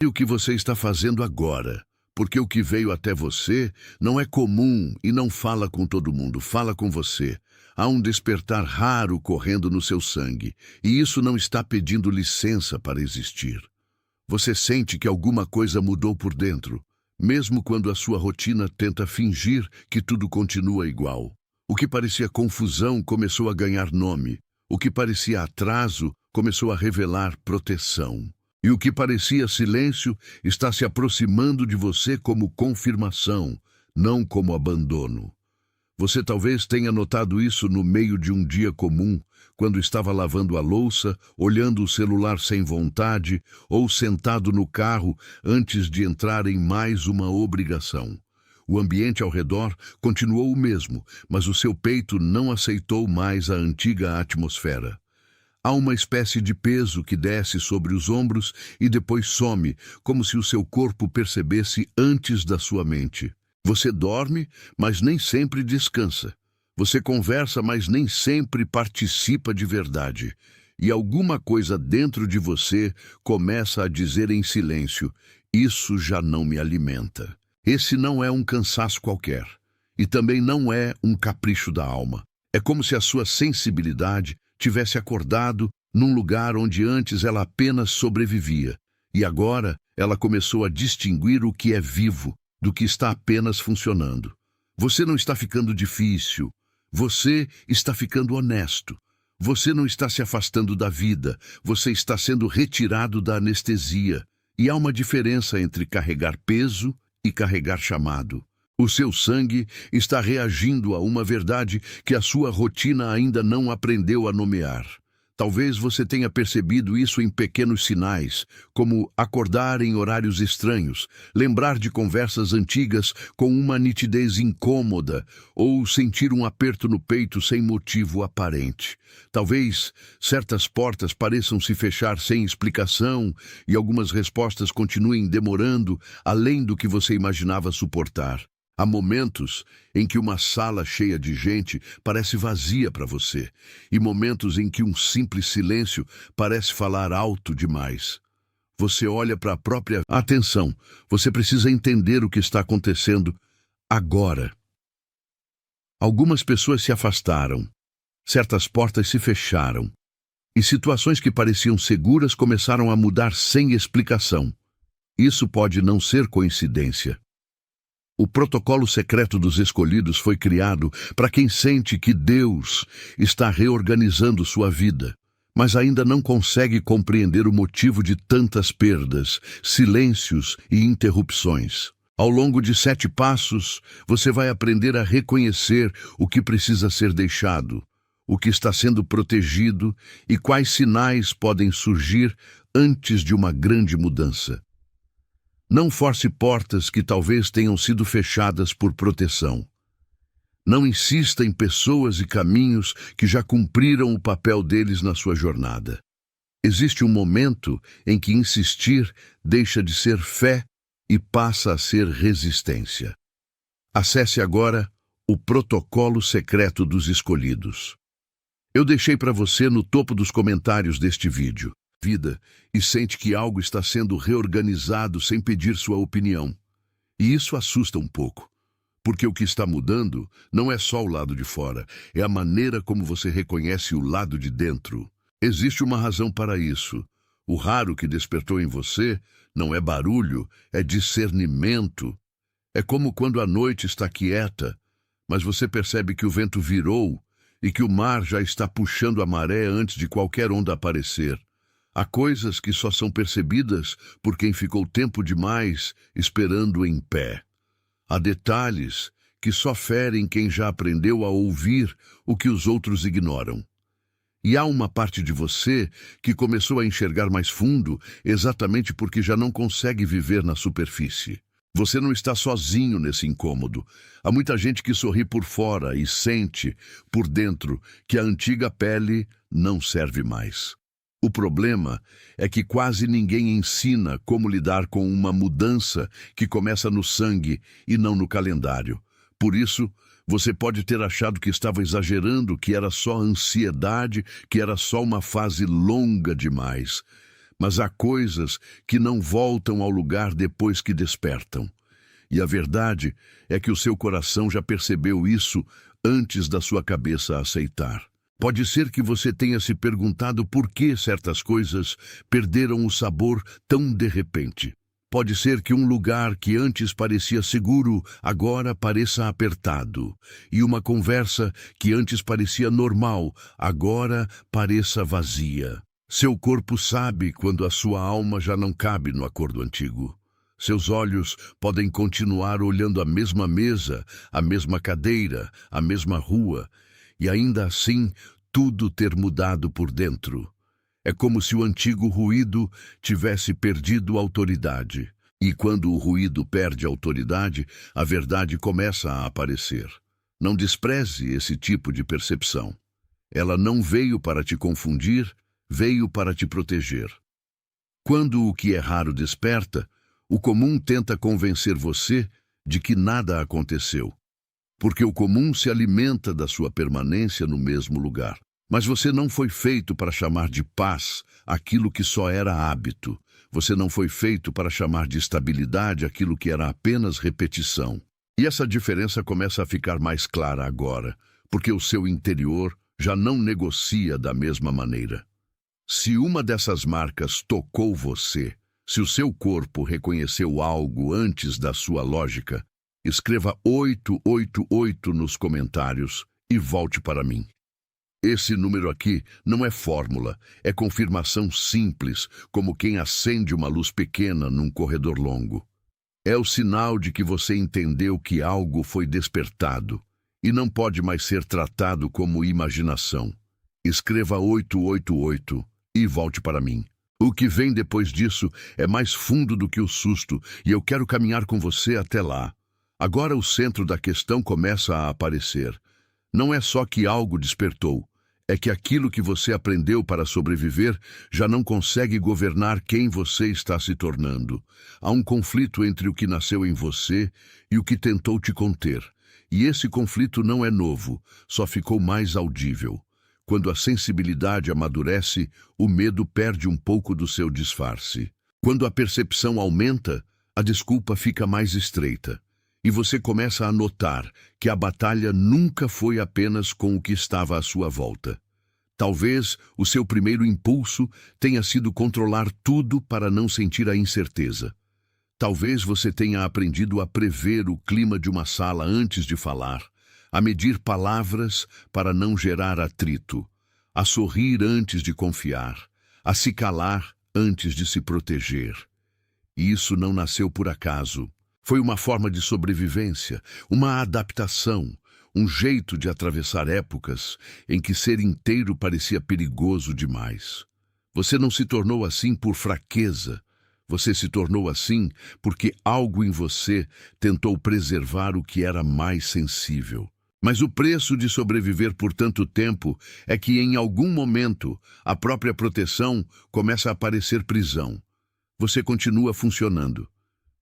E o que você está fazendo agora, porque o que veio até você não é comum e não fala com todo mundo, fala com você. Há um despertar raro correndo no seu sangue, e isso não está pedindo licença para existir. Você sente que alguma coisa mudou por dentro, mesmo quando a sua rotina tenta fingir que tudo continua igual. O que parecia confusão começou a ganhar nome. O que parecia atraso começou a revelar proteção. E o que parecia silêncio está se aproximando de você como confirmação, não como abandono. Você talvez tenha notado isso no meio de um dia comum, quando estava lavando a louça, olhando o celular sem vontade ou sentado no carro antes de entrar em mais uma obrigação. O ambiente ao redor continuou o mesmo, mas o seu peito não aceitou mais a antiga atmosfera. Há uma espécie de peso que desce sobre os ombros e depois some, como se o seu corpo percebesse antes da sua mente. Você dorme, mas nem sempre descansa. Você conversa, mas nem sempre participa de verdade. E alguma coisa dentro de você começa a dizer em silêncio: isso já não me alimenta. Esse não é um cansaço qualquer. E também não é um capricho da alma. É como se a sua sensibilidade tivesse acordado num lugar onde antes ela apenas sobrevivia. E agora ela começou a distinguir o que é vivo do que está apenas funcionando. Você não está ficando difícil. Você está ficando honesto. Você não está se afastando da vida. Você está sendo retirado da anestesia. E há uma diferença entre carregar peso e carregar chamado. O seu sangue está reagindo a uma verdade que a sua rotina ainda não aprendeu a nomear. Talvez você tenha percebido isso em pequenos sinais, como acordar em horários estranhos, lembrar de conversas antigas com uma nitidez incômoda ou sentir um aperto no peito sem motivo aparente. Talvez certas portas pareçam se fechar sem explicação e algumas respostas continuem demorando além do que você imaginava suportar. Há momentos em que uma sala cheia de gente parece vazia para você, e momentos em que um simples silêncio parece falar alto demais. Você olha para a própria atenção. Você precisa entender o que está acontecendo agora. Algumas pessoas se afastaram, certas portas se fecharam, e situações que pareciam seguras começaram a mudar sem explicação. Isso pode não ser coincidência. O protocolo secreto dos escolhidos foi criado para quem sente que Deus está reorganizando sua vida, mas ainda não consegue compreender o motivo de tantas perdas, silêncios e interrupções. Ao longo de 7 passos, você vai aprender a reconhecer o que precisa ser deixado, o que está sendo protegido e quais sinais podem surgir antes de uma grande mudança. Não force portas que talvez tenham sido fechadas por proteção. Não insista em pessoas e caminhos que já cumpriram o papel deles na sua jornada. Existe um momento em que insistir deixa de ser fé e passa a ser resistência. Acesse agora o protocolo secreto dos escolhidos. Eu deixei para você no topo dos comentários deste vídeo. Vida e sente que algo está sendo reorganizado sem pedir sua opinião. E isso assusta um pouco, porque o que está mudando não é só o lado de fora, é a maneira como você reconhece o lado de dentro. Existe uma razão para isso. O raro que despertou em você não é barulho, é discernimento. É como quando a noite está quieta, mas você percebe que o vento virou e que o mar já está puxando a maré antes de qualquer onda aparecer. Há coisas que só são percebidas por quem ficou tempo demais esperando em pé. Há detalhes que só ferem quem já aprendeu a ouvir o que os outros ignoram. E há uma parte de você que começou a enxergar mais fundo exatamente porque já não consegue viver na superfície. Você não está sozinho nesse incômodo. Há muita gente que sorri por fora e sente, por dentro, que a antiga pele não serve mais. O problema é que quase ninguém ensina como lidar com uma mudança que começa no sangue e não no calendário. Por isso, você pode ter achado que estava exagerando, que era só ansiedade, que era só uma fase longa demais. Mas há coisas que não voltam ao lugar depois que despertam. E a verdade é que o seu coração já percebeu isso antes da sua cabeça aceitar. Pode ser que você tenha se perguntado por que certas coisas perderam o sabor tão de repente. Pode ser que um lugar que antes parecia seguro, agora pareça apertado. E uma conversa que antes parecia normal, agora pareça vazia. Seu corpo sabe quando a sua alma já não cabe no acordo antigo. Seus olhos podem continuar olhando a mesma mesa, a mesma cadeira, a mesma rua, e ainda assim tudo ter mudado por dentro. É como se o antigo ruído tivesse perdido autoridade. E quando o ruído perde autoridade, a verdade começa a aparecer. Não despreze esse tipo de percepção. Ela não veio para te confundir, veio para te proteger. Quando o que é raro desperta, o comum tenta convencer você de que nada aconteceu, porque o comum se alimenta da sua permanência no mesmo lugar. Mas você não foi feito para chamar de paz aquilo que só era hábito. Você não foi feito para chamar de estabilidade aquilo que era apenas repetição. E essa diferença começa a ficar mais clara agora, porque o seu interior já não negocia da mesma maneira. Se uma dessas marcas tocou você, se o seu corpo reconheceu algo antes da sua lógica, escreva 888 nos comentários e volte para mim. Esse número aqui não é fórmula, é confirmação simples, como quem acende uma luz pequena num corredor longo. É o sinal de que você entendeu que algo foi despertado e não pode mais ser tratado como imaginação. Escreva 888 e volte para mim. O que vem depois disso é mais fundo do que o susto e eu quero caminhar com você até lá. Agora o centro da questão começa a aparecer. Não é só que algo despertou, é que aquilo que você aprendeu para sobreviver já não consegue governar quem você está se tornando. Há um conflito entre o que nasceu em você e o que tentou te conter. E esse conflito não é novo, só ficou mais audível. Quando a sensibilidade amadurece, o medo perde um pouco do seu disfarce. Quando a percepção aumenta, a desculpa fica mais estreita. E você começa a notar que a batalha nunca foi apenas com o que estava à sua volta. Talvez o seu primeiro impulso tenha sido controlar tudo para não sentir a incerteza. Talvez você tenha aprendido a prever o clima de uma sala antes de falar, a medir palavras para não gerar atrito, a sorrir antes de confiar, a se calar antes de se proteger. E isso não nasceu por acaso. Foi uma forma de sobrevivência, uma adaptação, um jeito de atravessar épocas em que ser inteiro parecia perigoso demais. Você não se tornou assim por fraqueza, você se tornou assim porque algo em você tentou preservar o que era mais sensível. Mas o preço de sobreviver por tanto tempo é que em algum momento a própria proteção começa a parecer prisão. Você continua funcionando,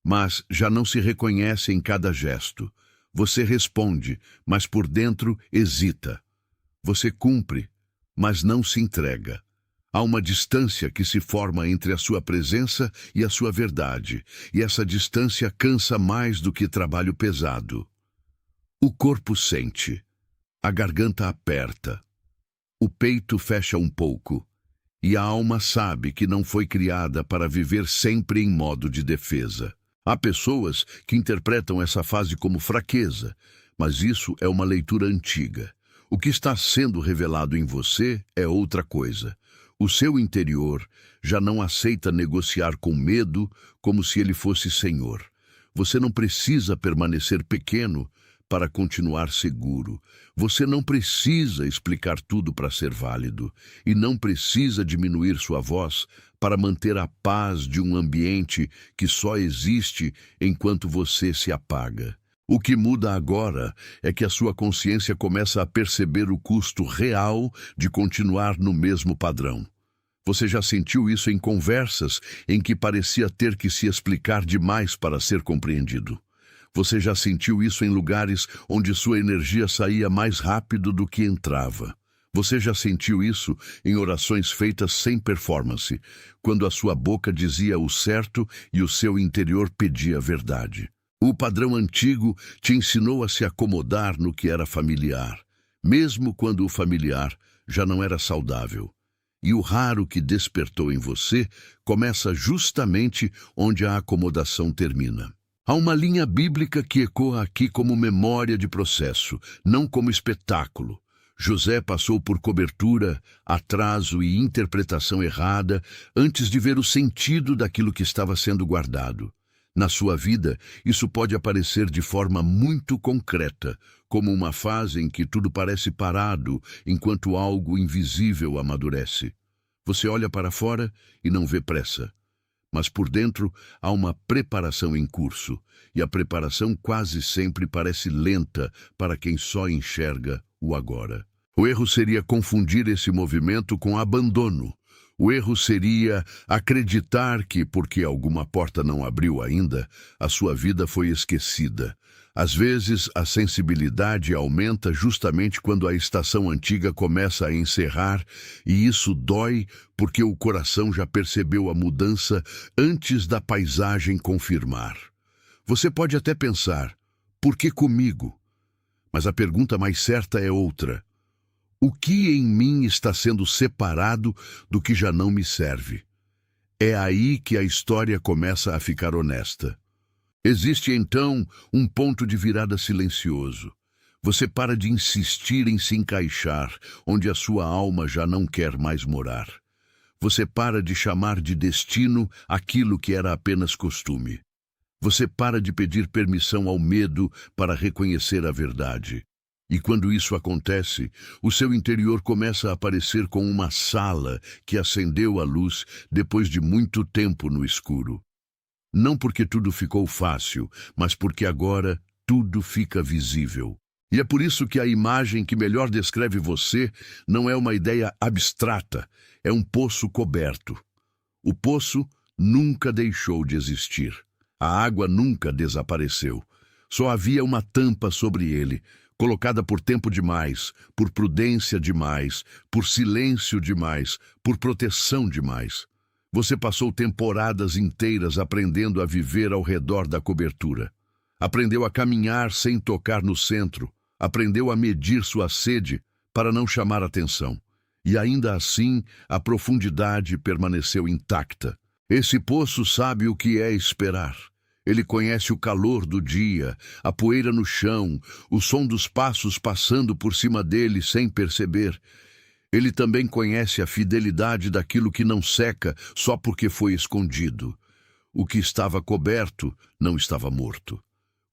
mas já não se reconhece em cada gesto. Você responde, mas por dentro hesita. Você cumpre, mas não se entrega. Há uma distância que se forma entre a sua presença e a sua verdade, e essa distância cansa mais do que trabalho pesado. O corpo sente, a garganta aperta, o peito fecha um pouco, e a alma sabe que não foi criada para viver sempre em modo de defesa. Há pessoas que interpretam essa fase como fraqueza, mas isso é uma leitura antiga. O que está sendo revelado em você é outra coisa. O seu interior já não aceita negociar com medo como se ele fosse senhor. Você não precisa permanecer pequeno para continuar seguro. Você não precisa explicar tudo para ser válido e não precisa diminuir sua voz para manter a paz de um ambiente que só existe enquanto você se apaga. O que muda agora é que a sua consciência começa a perceber o custo real de continuar no mesmo padrão. Você já sentiu isso em conversas em que parecia ter que se explicar demais para ser compreendido. Você já sentiu isso em lugares onde sua energia saía mais rápido do que entrava. Você já sentiu isso em orações feitas sem performance, quando a sua boca dizia o certo e o seu interior pedia a verdade? O padrão antigo te ensinou a se acomodar no que era familiar, mesmo quando o familiar já não era saudável. E o raro que despertou em você começa justamente onde a acomodação termina. Há uma linha bíblica que ecoa aqui como memória de processo, não como espetáculo. José passou por cobertura, atraso e interpretação errada antes de ver o sentido daquilo que estava sendo guardado. Na sua vida, isso pode aparecer de forma muito concreta, como uma fase em que tudo parece parado enquanto algo invisível amadurece. Você olha para fora e não vê pressa, mas por dentro há uma preparação em curso, e a preparação quase sempre parece lenta para quem só enxerga o agora. O erro seria confundir esse movimento com abandono. O erro seria acreditar que, porque alguma porta não abriu ainda, a sua vida foi esquecida. Às vezes, a sensibilidade aumenta justamente quando a estação antiga começa a encerrar, e isso dói porque o coração já percebeu a mudança antes da paisagem confirmar. Você pode até pensar, por que comigo? Mas a pergunta mais certa é outra. O que em mim está sendo separado do que já não me serve? É aí que a história começa a ficar honesta. Existe então um ponto de virada silencioso. Você para de insistir em se encaixar onde a sua alma já não quer mais morar. Você para de chamar de destino aquilo que era apenas costume. Você para de pedir permissão ao medo para reconhecer a verdade. E quando isso acontece, o seu interior começa a aparecer com uma sala que acendeu a luz depois de muito tempo no escuro. Não porque tudo ficou fácil, mas porque agora tudo fica visível. E é por isso que a imagem que melhor descreve você não é uma ideia abstrata, é um poço coberto. O poço nunca deixou de existir. A água nunca desapareceu. Só havia uma tampa sobre ele, colocada por tempo demais, por prudência demais, por silêncio demais, por proteção demais. Você passou temporadas inteiras aprendendo a viver ao redor da cobertura. Aprendeu a caminhar sem tocar no centro. Aprendeu a medir sua sede para não chamar atenção. E ainda assim, a profundidade permaneceu intacta. Esse poço sabe o que é esperar. Ele conhece o calor do dia, a poeira no chão, o som dos passos passando por cima dele sem perceber. Ele também conhece a fidelidade daquilo que não seca só porque foi escondido. O que estava coberto não estava morto.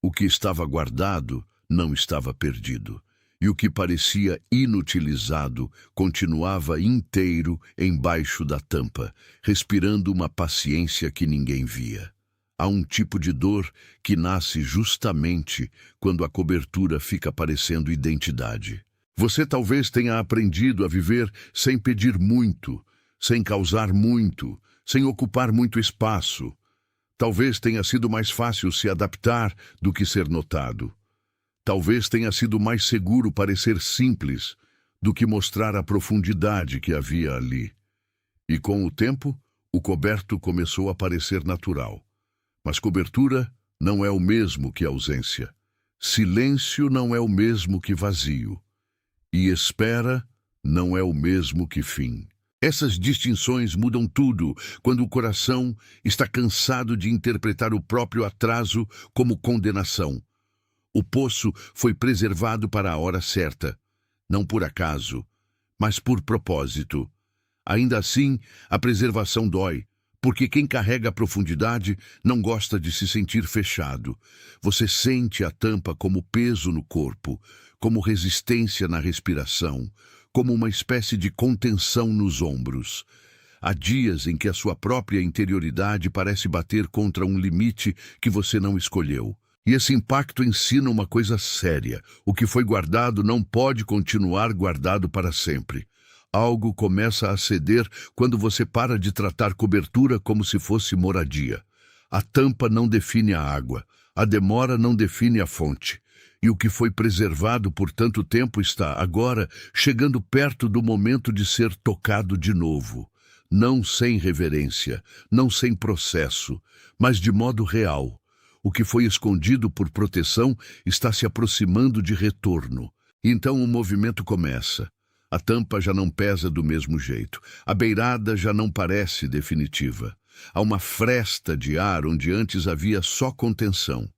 O que estava guardado não estava perdido. E o que parecia inutilizado continuava inteiro embaixo da tampa, respirando uma paciência que ninguém via. Há um tipo de dor que nasce justamente quando a cobertura fica parecendo identidade. Você talvez tenha aprendido a viver sem pedir muito, sem causar muito, sem ocupar muito espaço. Talvez tenha sido mais fácil se adaptar do que ser notado. Talvez tenha sido mais seguro parecer simples do que mostrar a profundidade que havia ali. E com o tempo, o coberto começou a parecer natural. Mas cobertura não é o mesmo que ausência. Silêncio não é o mesmo que vazio. E espera não é o mesmo que fim. Essas distinções mudam tudo quando o coração está cansado de interpretar o próprio atraso como condenação. O poço foi preservado para a hora certa, não por acaso, mas por propósito. Ainda assim, a preservação dói. Porque quem carrega a profundidade não gosta de se sentir fechado. Você sente a tampa como peso no corpo, como resistência na respiração, como uma espécie de contenção nos ombros. Há dias em que a sua própria interioridade parece bater contra um limite que você não escolheu. E esse impacto ensina uma coisa séria. O que foi guardado não pode continuar guardado para sempre. Algo começa a ceder quando você para de tratar cobertura como se fosse moradia. A tampa não define a água. A demora não define a fonte. E o que foi preservado por tanto tempo está, agora, chegando perto do momento de ser tocado de novo. Não sem reverência, não sem processo, mas de modo real. O que foi escondido por proteção está se aproximando de retorno. Então o movimento começa. A tampa já não pesa do mesmo jeito. A beirada já não parece definitiva. Há uma fresta de ar onde antes havia só contenção.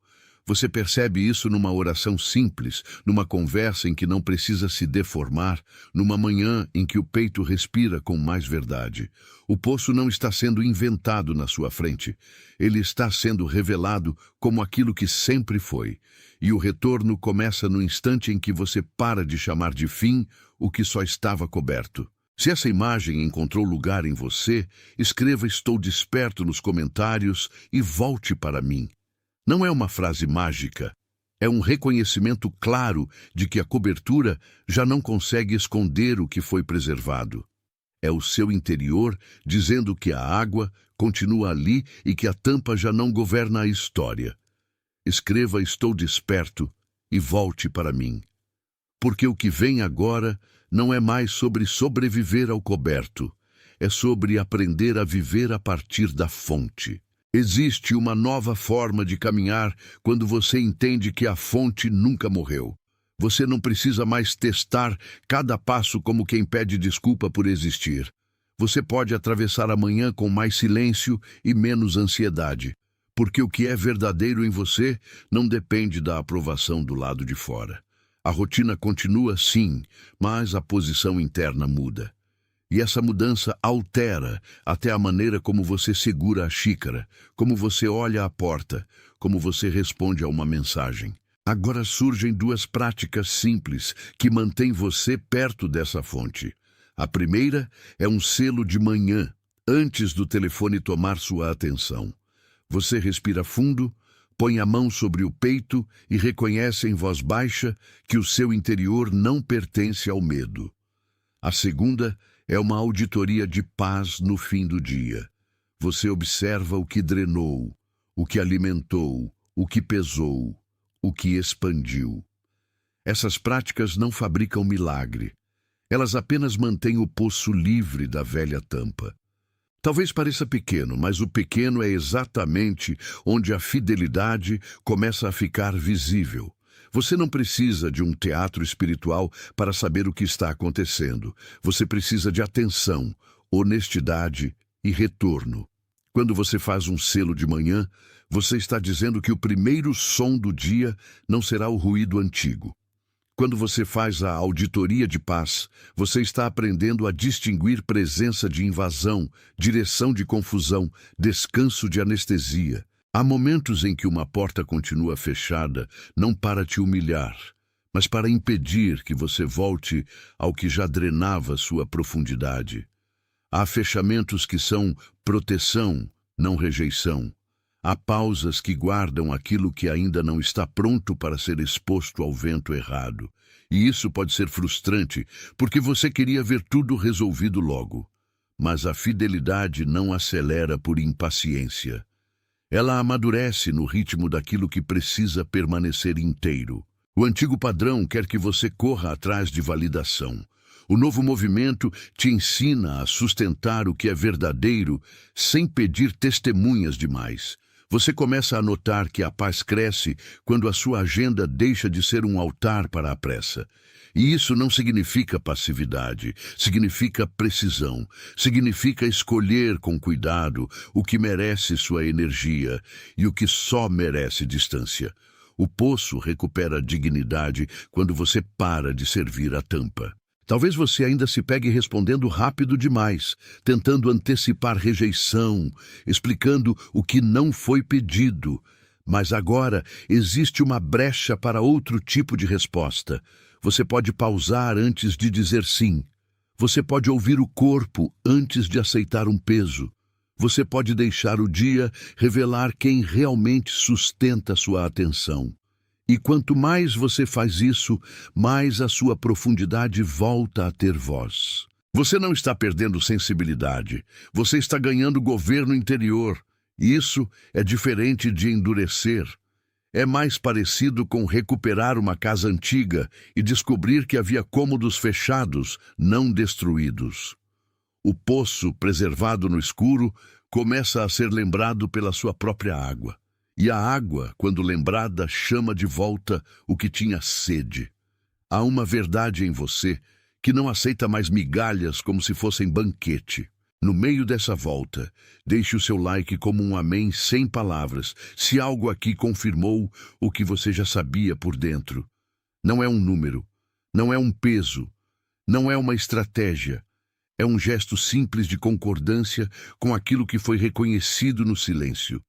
Você percebe isso numa oração simples, numa conversa em que não precisa se deformar, numa manhã em que o peito respira com mais verdade. O poço não está sendo inventado na sua frente. Ele está sendo revelado como aquilo que sempre foi. E o retorno começa no instante em que você para de chamar de fim o que só estava coberto. Se essa imagem encontrou lugar em você, escreva "Estou desperto" nos comentários e volte para mim. Não é uma frase mágica, é um reconhecimento claro de que a cobertura já não consegue esconder o que foi preservado. É o seu interior dizendo que a água continua ali e que a tampa já não governa a história. Escreva "Estou desperto" e volte para mim. Porque o que vem agora não é mais sobre sobreviver ao coberto, é sobre aprender a viver a partir da fonte. Existe uma nova forma de caminhar quando você entende que a fonte nunca morreu. Você não precisa mais testar cada passo como quem pede desculpa por existir. Você pode atravessar a manhã com mais silêncio e menos ansiedade, porque o que é verdadeiro em você não depende da aprovação do lado de fora. A rotina continua, sim, mas a posição interna muda. E essa mudança altera até a maneira como você segura a xícara, como você olha a porta, como você responde a uma mensagem. Agora surgem duas práticas simples que mantêm você perto dessa fonte. A primeira é um selo de manhã, antes do telefone tomar sua atenção. Você respira fundo, põe a mão sobre o peito e reconhece em voz baixa que o seu interior não pertence ao medo. A segunda é uma auditoria de paz no fim do dia. Você observa o que drenou, o que alimentou, o que pesou, o que expandiu. Essas práticas não fabricam milagre. Elas apenas mantêm o poço livre da velha tampa. Talvez pareça pequeno, mas o pequeno é exatamente onde a fidelidade começa a ficar visível. Você não precisa de um teatro espiritual para saber o que está acontecendo. Você precisa de atenção, honestidade e retorno. Quando você faz um selo de manhã, você está dizendo que o primeiro som do dia não será o ruído antigo. Quando você faz a auditoria de paz, você está aprendendo a distinguir presença de invasão, direção de confusão, descanso de anestesia. Há momentos em que uma porta continua fechada, não para te humilhar, mas para impedir que você volte ao que já drenava sua profundidade. Há fechamentos que são proteção, não rejeição. Há pausas que guardam aquilo que ainda não está pronto para ser exposto ao vento errado. E isso pode ser frustrante, porque você queria ver tudo resolvido logo. Mas a fidelidade não acelera por impaciência. Ela amadurece no ritmo daquilo que precisa permanecer inteiro. O antigo padrão quer que você corra atrás de validação. O novo movimento te ensina a sustentar o que é verdadeiro sem pedir testemunhas demais. Você começa a notar que a paz cresce quando a sua agenda deixa de ser um altar para a pressa. E isso não significa passividade, significa precisão, significa escolher com cuidado o que merece sua energia e o que só merece distância. O poço recupera a dignidade quando você para de servir a tampa. Talvez você ainda se pegue respondendo rápido demais, tentando antecipar rejeição, explicando o que não foi pedido. Mas agora existe uma brecha para outro tipo de resposta. Você pode pausar antes de dizer sim. Você pode ouvir o corpo antes de aceitar um peso. Você pode deixar o dia revelar quem realmente sustenta sua atenção. E quanto mais você faz isso, mais a sua profundidade volta a ter voz. Você não está perdendo sensibilidade, você está ganhando governo interior. Isso é diferente de endurecer. É mais parecido com recuperar uma casa antiga e descobrir que havia cômodos fechados, não destruídos. O poço, preservado no escuro, começa a ser lembrado pela sua própria água. E a água, quando lembrada, chama de volta o que tinha sede. Há uma verdade em você que não aceita mais migalhas como se fossem banquete. No meio dessa volta, deixe o seu like como um amém sem palavras, se algo aqui confirmou o que você já sabia por dentro. Não é um número, não é um peso, não é uma estratégia. É um gesto simples de concordância com aquilo que foi reconhecido no silêncio.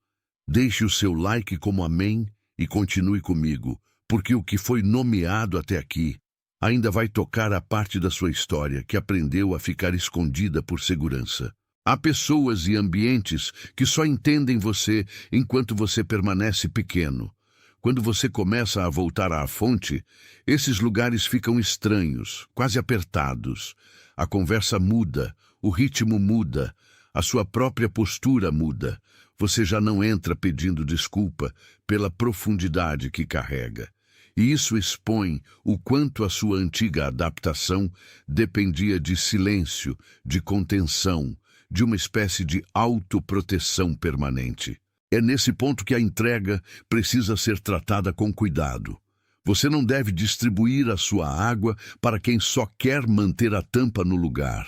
Deixe o seu like como amém e continue comigo, porque o que foi nomeado até aqui ainda vai tocar a parte da sua história que aprendeu a ficar escondida por segurança. Há pessoas e ambientes que só entendem você enquanto você permanece pequeno. Quando você começa a voltar à fonte, esses lugares ficam estranhos, quase apertados. A conversa muda, o ritmo muda, a sua própria postura muda. Você já não entra pedindo desculpa pela profundidade que carrega. E isso expõe o quanto a sua antiga adaptação dependia de silêncio, de contenção, de uma espécie de autoproteção permanente. É nesse ponto que a entrega precisa ser tratada com cuidado. Você não deve distribuir a sua água para quem só quer manter a tampa no lugar.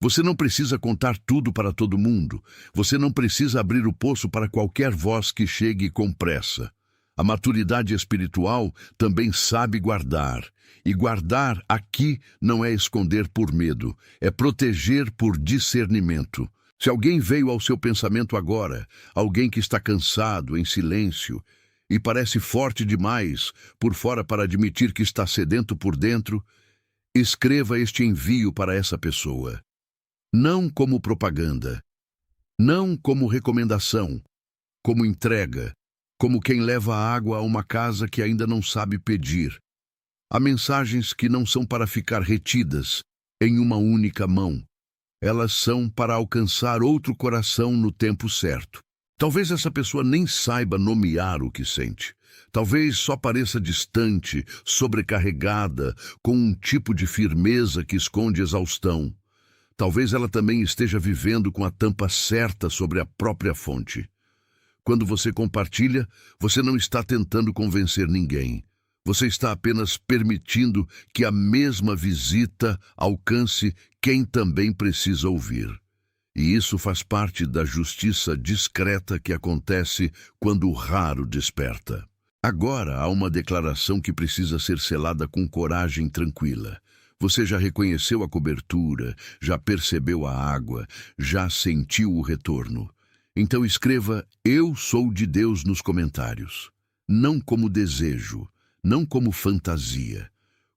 Você não precisa contar tudo para todo mundo. Você não precisa abrir o poço para qualquer voz que chegue com pressa. A maturidade espiritual também sabe guardar. E guardar aqui não é esconder por medo, é proteger por discernimento. Se alguém veio ao seu pensamento agora, alguém que está cansado, em silêncio, e parece forte demais por fora para admitir que está sedento por dentro, escreva este envio para essa pessoa. Não como propaganda, não como recomendação, como entrega, como quem leva água a uma casa que ainda não sabe pedir. Há mensagens que não são para ficar retidas em uma única mão. Elas são para alcançar outro coração no tempo certo. Talvez essa pessoa nem saiba nomear o que sente. Talvez só pareça distante, sobrecarregada, com um tipo de firmeza que esconde exaustão. Talvez ela também esteja vivendo com a tampa certa sobre a própria fonte. Quando você compartilha, você não está tentando convencer ninguém. Você está apenas permitindo que a mesma visita alcance quem também precisa ouvir. E isso faz parte da justiça discreta que acontece quando o raro desperta. Agora há uma declaração que precisa ser selada com coragem tranquila. Você já reconheceu a cobertura, já percebeu a água, já sentiu o retorno. Então escreva "Eu sou de Deus" nos comentários. Não como desejo, não como fantasia,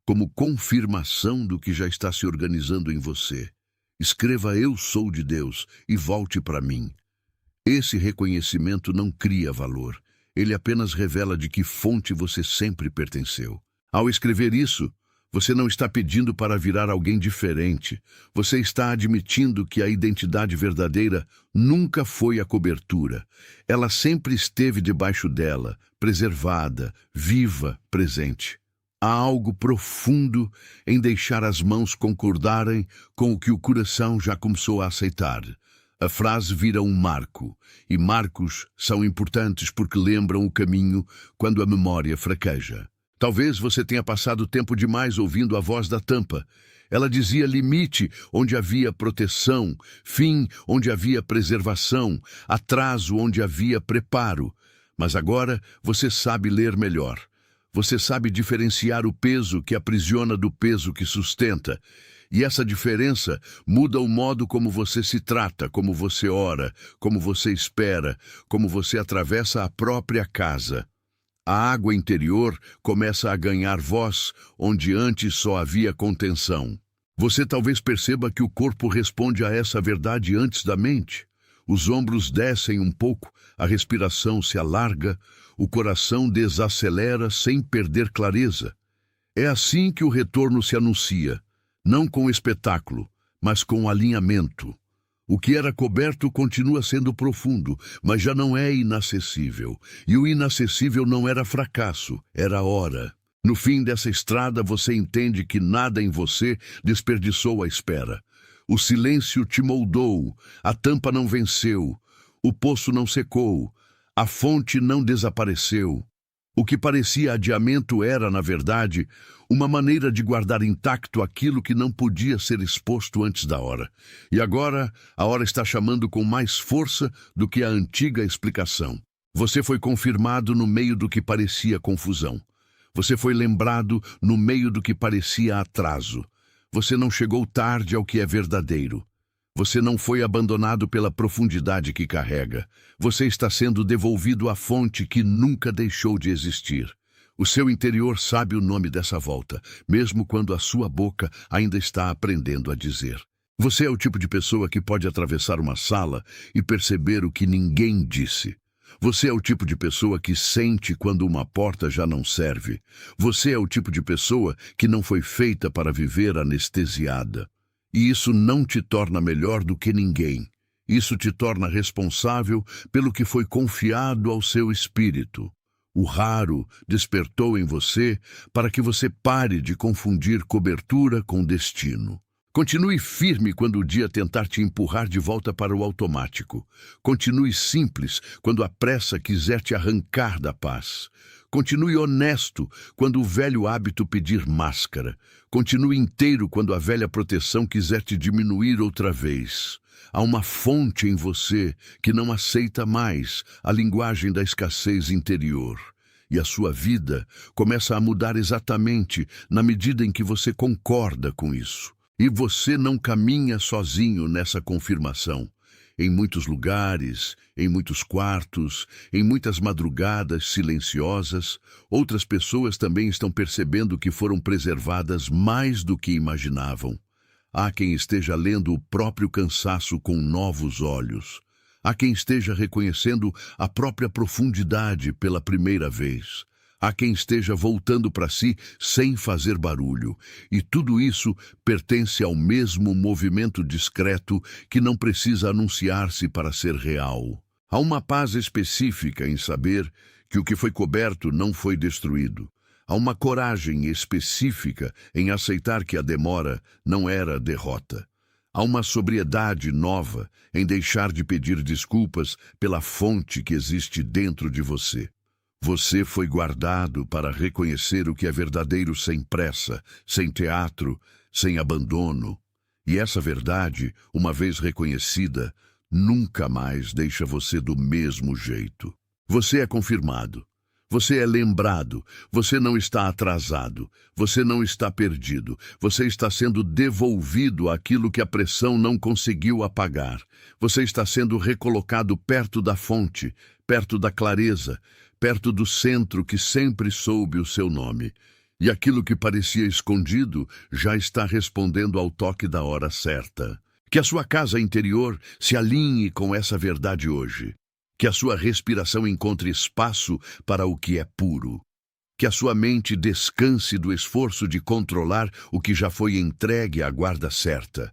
como confirmação do que já está se organizando em você. Escreva "Eu sou de Deus" e volte para mim. Esse reconhecimento não cria valor. Ele apenas revela de que fonte você sempre pertenceu. Ao escrever isso, você não está pedindo para virar alguém diferente. Você está admitindo que a identidade verdadeira nunca foi a cobertura. Ela sempre esteve debaixo dela, preservada, viva, presente. Há algo profundo em deixar as mãos concordarem com o que o coração já começou a aceitar. A frase vira um marco, e marcos são importantes porque lembram o caminho quando a memória fraqueja. Talvez você tenha passado tempo demais ouvindo a voz da tampa. Ela dizia limite onde havia proteção, fim onde havia preservação, atraso onde havia preparo. Mas agora você sabe ler melhor. Você sabe diferenciar o peso que aprisiona do peso que sustenta. E essa diferença muda o modo como você se trata, como você ora, como você espera, como você atravessa a própria casa. A água interior começa a ganhar voz onde antes só havia contenção. Você talvez perceba que o corpo responde a essa verdade antes da mente. Os ombros descem um pouco, a respiração se alarga, o coração desacelera sem perder clareza. É assim que o retorno se anuncia, não com espetáculo, mas com alinhamento. O que era coberto continua sendo profundo, mas já não é inacessível. E o inacessível não era fracasso, era hora. No fim dessa estrada, você entende que nada em você desperdiçou a espera. O silêncio te moldou, a tampa não venceu, o poço não secou, a fonte não desapareceu. O que parecia adiamento era, na verdade, uma maneira de guardar intacto aquilo que não podia ser exposto antes da hora. E agora, a hora está chamando com mais força do que a antiga explicação. Você foi confirmado no meio do que parecia confusão. Você foi lembrado no meio do que parecia atraso. Você não chegou tarde ao que é verdadeiro. Você não foi abandonado pela profundidade que carrega. Você está sendo devolvido à fonte que nunca deixou de existir. O seu interior sabe o nome dessa volta, mesmo quando a sua boca ainda está aprendendo a dizer. Você é o tipo de pessoa que pode atravessar uma sala e perceber o que ninguém disse. Você é o tipo de pessoa que sente quando uma porta já não serve. Você é o tipo de pessoa que não foi feita para viver anestesiada. E isso não te torna melhor do que ninguém. Isso te torna responsável pelo que foi confiado ao seu espírito. O raro despertou em você para que você pare de confundir cobertura com destino. Continue firme quando o dia tentar te empurrar de volta para o automático. Continue simples quando a pressa quiser te arrancar da paz. Continue honesto quando o velho hábito pedir máscara. Continue inteiro quando a velha proteção quiser te diminuir outra vez. Há uma fonte em você que não aceita mais a linguagem da escassez interior. E a sua vida começa a mudar exatamente na medida em que você concorda com isso. E você não caminha sozinho nessa confirmação. Em muitos lugares, em muitos quartos, em muitas madrugadas silenciosas, outras pessoas também estão percebendo que foram preservadas mais do que imaginavam. Há quem esteja lendo o próprio cansaço com novos olhos. Há quem esteja reconhecendo a própria profundidade pela primeira vez. Há quem esteja voltando para si sem fazer barulho. E tudo isso pertence ao mesmo movimento discreto que não precisa anunciar-se para ser real. Há uma paz específica em saber que o que foi coberto não foi destruído. Há uma coragem específica em aceitar que a demora não era derrota. Há uma sobriedade nova em deixar de pedir desculpas pela fonte que existe dentro de você. Você foi guardado para reconhecer o que é verdadeiro sem pressa, sem teatro, sem abandono. E essa verdade, uma vez reconhecida, nunca mais deixa você do mesmo jeito. Você é confirmado. Você é lembrado. Você não está atrasado. Você não está perdido. Você está sendo devolvido àquilo que a pressão não conseguiu apagar. Você está sendo recolocado perto da fonte, perto da clareza, perto do centro que sempre soube o seu nome. E aquilo que parecia escondido já está respondendo ao toque da hora certa. Que a sua casa interior se alinhe com essa verdade hoje. Que a sua respiração encontre espaço para o que é puro. Que a sua mente descanse do esforço de controlar o que já foi entregue à guarda certa.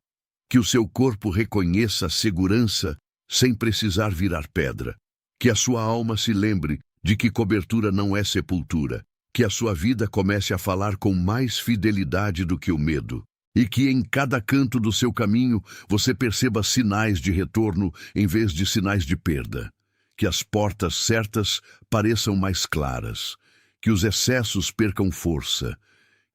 Que o seu corpo reconheça a segurança sem precisar virar pedra. Que a sua alma se lembre de que cobertura não é sepultura, que a sua vida comece a falar com mais fidelidade do que o medo, e que em cada canto do seu caminho você perceba sinais de retorno em vez de sinais de perda, que as portas certas pareçam mais claras, que os excessos percam força,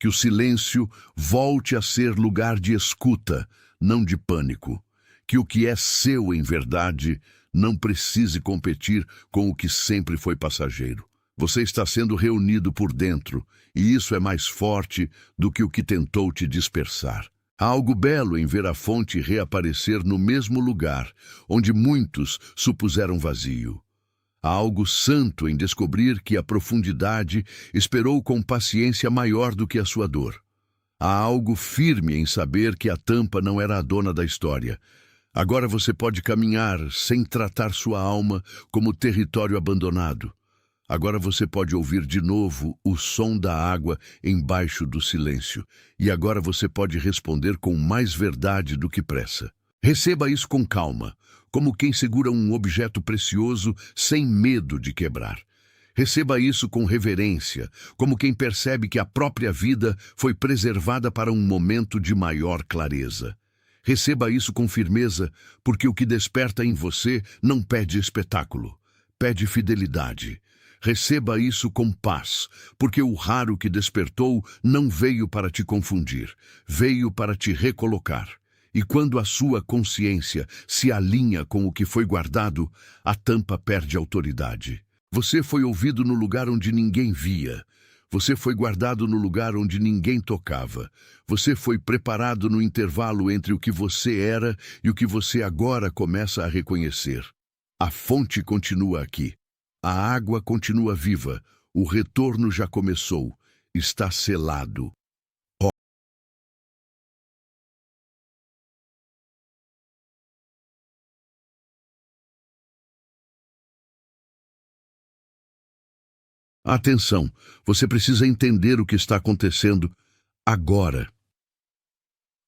que o silêncio volte a ser lugar de escuta, não de pânico, que o que é seu em verdade não precise competir com o que sempre foi passageiro. Você está sendo reunido por dentro, e isso é mais forte do que o que tentou te dispersar. Há algo belo em ver a fonte reaparecer no mesmo lugar, onde muitos supuseram vazio. Há algo santo em descobrir que a profundidade esperou com paciência maior do que a sua dor. Há algo firme em saber que a tampa não era a dona da história. Agora você pode caminhar sem tratar sua alma como território abandonado. Agora você pode ouvir de novo o som da água embaixo do silêncio. E agora você pode responder com mais verdade do que pressa. Receba isso com calma, como quem segura um objeto precioso sem medo de quebrar. Receba isso com reverência, como quem percebe que a própria vida foi preservada para um momento de maior clareza. Receba isso com firmeza, porque o que desperta em você não pede espetáculo, pede fidelidade. Receba isso com paz, porque o raro que despertou não veio para te confundir, veio para te recolocar. E quando a sua consciência se alinha com o que foi guardado, a tampa perde autoridade. Você foi ouvido no lugar onde ninguém via. Você foi guardado no lugar onde ninguém tocava. Você foi preparado no intervalo entre o que você era e o que você agora começa a reconhecer. A fonte continua aqui. A água continua viva. O retorno já começou. Está selado. Atenção, você precisa entender o que está acontecendo agora.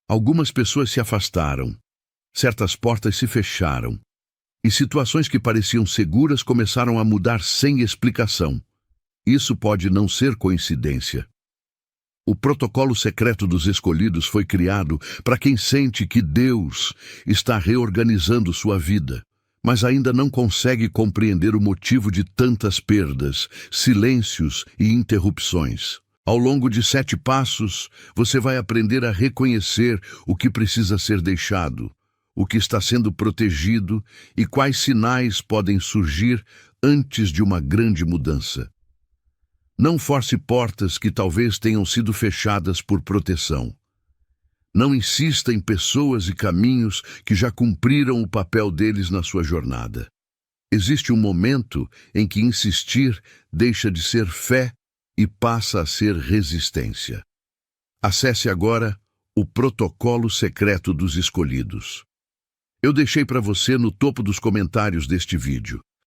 Algumas pessoas se afastaram, certas portas se fecharam, e situações que pareciam seguras começaram a mudar sem explicação. Isso pode não ser coincidência. O protocolo secreto dos escolhidos foi criado para quem sente que Deus está reorganizando sua vida, mas ainda não consegue compreender o motivo de tantas perdas, silêncios e interrupções. Ao longo de 7 passos, você vai aprender a reconhecer o que precisa ser deixado, o que está sendo protegido e quais sinais podem surgir antes de uma grande mudança. Não force portas que talvez tenham sido fechadas por proteção. Não insista em pessoas e caminhos que já cumpriram o papel deles na sua jornada. Existe um momento em que insistir deixa de ser fé e passa a ser resistência. Acesse agora o protocolo secreto dos escolhidos. Eu deixei para você no topo dos comentários deste vídeo.